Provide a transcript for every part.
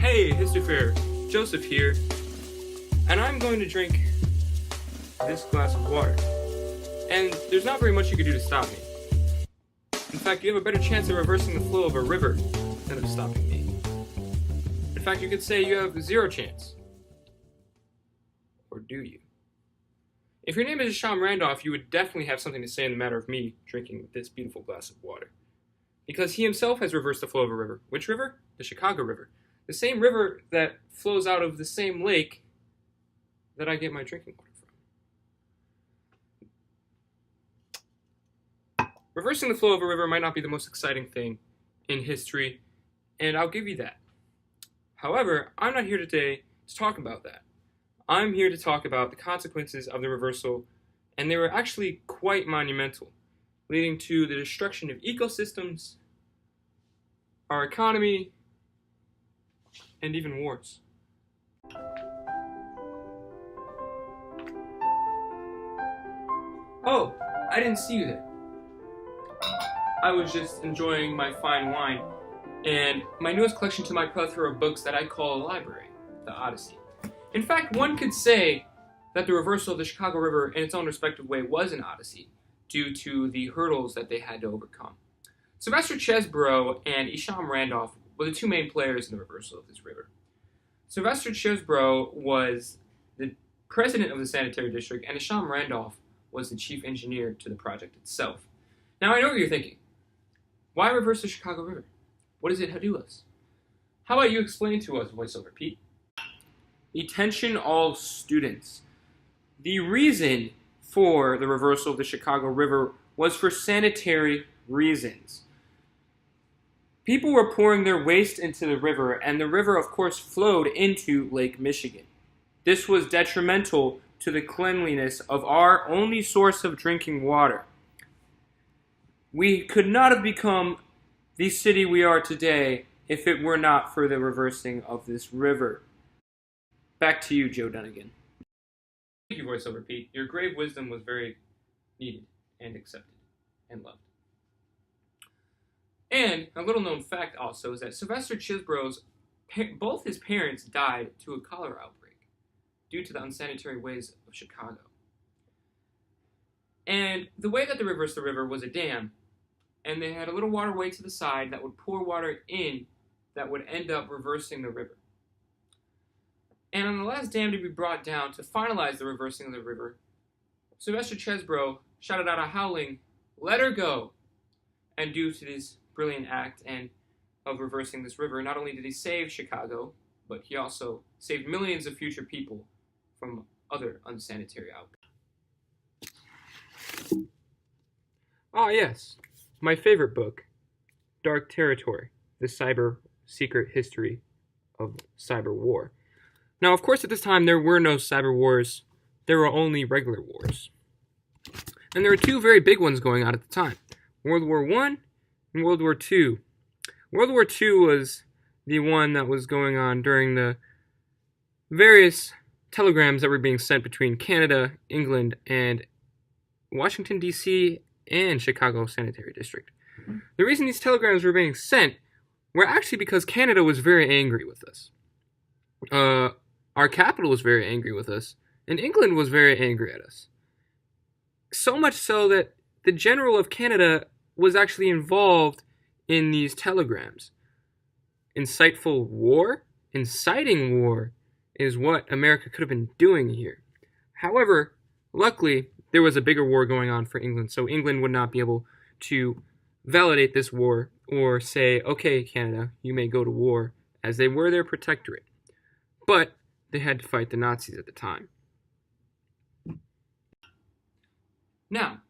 Hey, History Fair, Joseph here, and I'm going to drink this glass of water. And there's not very much you can do to stop me. In fact, you have a better chance of reversing the flow of a river than of stopping me. In fact, you could say you have zero chance. Or do you? If your name is Isham Randolph, you would definitely have something to say in the matter of me drinking this beautiful glass of water. Because he himself has reversed the flow of a river. Which river? The Chicago River. The same river that flows out of the same lake that I get my drinking water from. Reversing the flow of a river might not be the most exciting thing in history, and I'll give you that. However, I'm not here today to talk about that. I'm here to talk about the consequences of the reversal, and they were actually quite monumental, leading to the destruction of ecosystems, our economy, and even wars. Oh, I didn't see you there. I was just enjoying my fine wine and my newest collection to my plethora of books that I call a library, the Odyssey. In fact, one could say that the reversal of the Chicago River in its own respective way was an odyssey due to the hurdles that they had to overcome. Sylvester Chesbrough and Isham Randolph were the two main players in the reversal of this river. Sylvester Chesbrough was the president of the sanitary district, and Isham Randolph was the chief engineer to the project itself. Now, I know what you're thinking. Why reverse the Chicago River? What does it do us? How about you explain to us, VoiceOver Pete? Attention all students. The reason for the reversal of the Chicago River was for sanitary reasons. People were pouring their waste into the river, and the river, of course, flowed into Lake Michigan. This was detrimental to the cleanliness of our only source of drinking water. We could not have become the city we are today if it were not for the reversing of this river. Back to you, Joe Dunnigan. Thank you, VoiceOver Pete. Your grave wisdom was very needed and accepted and loved. And a little known fact also is that Sylvester Chesbrough's both his parents died to a cholera outbreak due to the unsanitary ways of Chicago. And the way that they reversed the river was a dam, and they had a little waterway to the side that would pour water in that would end up reversing the river. And on the last dam to be brought down to finalize the reversing of the river, Sylvester Chesbrough shouted out a howling, "Let her go!" And due to this brilliant act and of reversing this river, not only did he save Chicago, but he also saved millions of future people from other unsanitary outbreaks. Ah, yes, my favorite book, Dark Territory, The Cyber Secret History of Cyber War. Now, of course, at this time, there were no cyber wars. There were only regular wars. And there were two very big ones going on at the time, World War I and World War II. World War II was the one that was going on during the various telegrams that were being sent between Canada, England, and Washington, D.C., and Chicago Sanitary District. The reason these telegrams were being sent were actually because Canada was very angry with us. Our capital was very angry with us, and England was very angry at us. So much so that the General of Canada was actually involved in these telegrams. Inciting war is what America could have been doing here. However, luckily, there was a bigger war going on for England, so England would not be able to validate this war or say, okay, Canada, you may go to war, as they were their protectorate. But they had to fight the Nazis at the time. Now,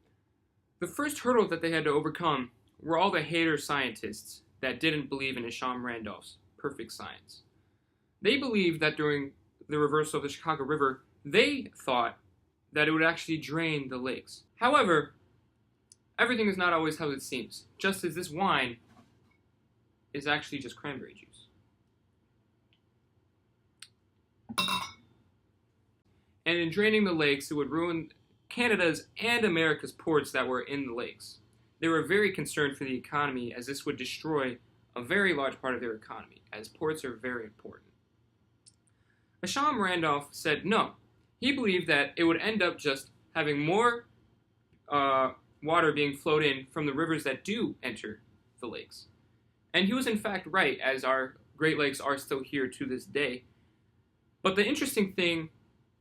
the first hurdle that they had to overcome were all the hater scientists that didn't believe in Isham Randolph's perfect science. They believed that during the reversal of the Chicago River, they thought that it would actually drain the lakes. However, everything is not always how it seems, just as this wine is actually just cranberry juice. And in draining the lakes, it would ruin Canada's and America's ports that were in the lakes. They were very concerned for the economy, as this would destroy a very large part of their economy, as ports are very important. Isham Randolph said no. He believed that it would end up just having more water being flowed in from the rivers that do enter the lakes. And he was in fact right, as our Great Lakes are still here to this day. But the interesting thing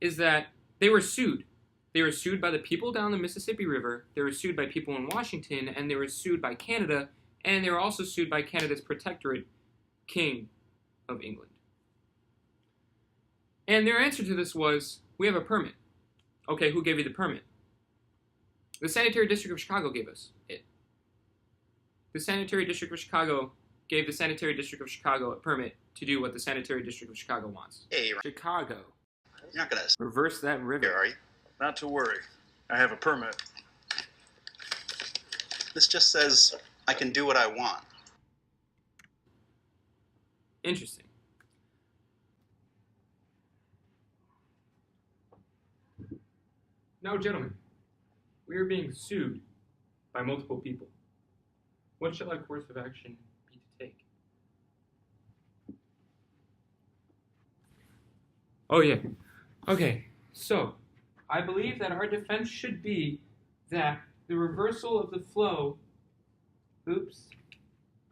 is that they were sued. They were sued by the people down the Mississippi River, they were sued by people in Washington, and they were sued by Canada, and they were also sued by Canada's protectorate, King of England. And their answer to this was, we have a permit. Okay, who gave you the permit? The Sanitary District of Chicago gave us it. The Sanitary District of Chicago gave the Sanitary District of Chicago a permit to do what the Sanitary District of Chicago wants. Hey, Chicago. you're not gonna Reverse that river. are you? Not to worry. I have a permit. This just says I can do what I want. Interesting. Now, gentlemen, we are being sued by multiple people. What shall our course of action be to take? Oh, yeah. Okay, so I believe that our defense should be that the reversal of the flow. Oops.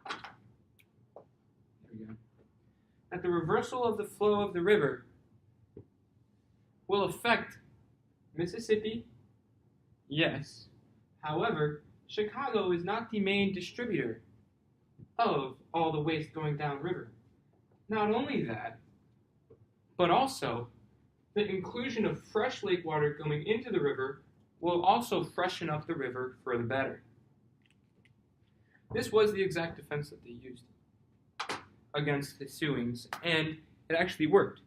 There we go. That the reversal of the flow of the river will affect Mississippi, yes. However, Chicago is not the main distributor of all the waste going downriver. Not only that, but also the inclusion of fresh lake water going into the river will also freshen up the river for the better. This was the exact defense that they used against the suings, and it actually worked.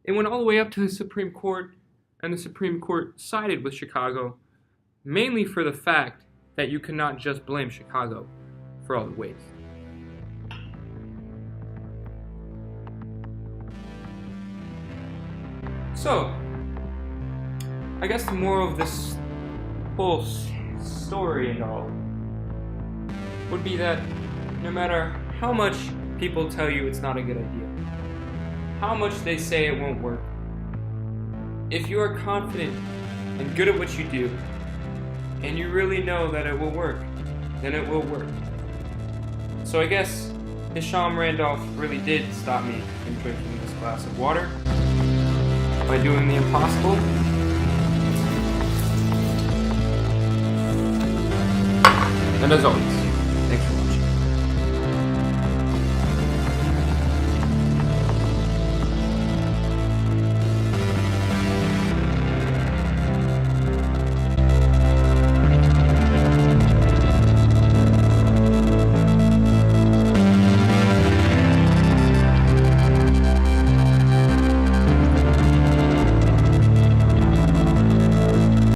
It went all the way up to the Supreme Court, and the Supreme Court sided with Chicago, mainly for the fact that you cannot just blame Chicago for all the waste. So, I guess the moral of this whole story and all would be that no matter how much people tell you it's not a good idea, how much they say it won't work, if you are confident and good at what you do, and you really know that it will work, then it will work. So I guess Isham Randolph really did stop me from drinking this glass of water by doing the impossible. And as always,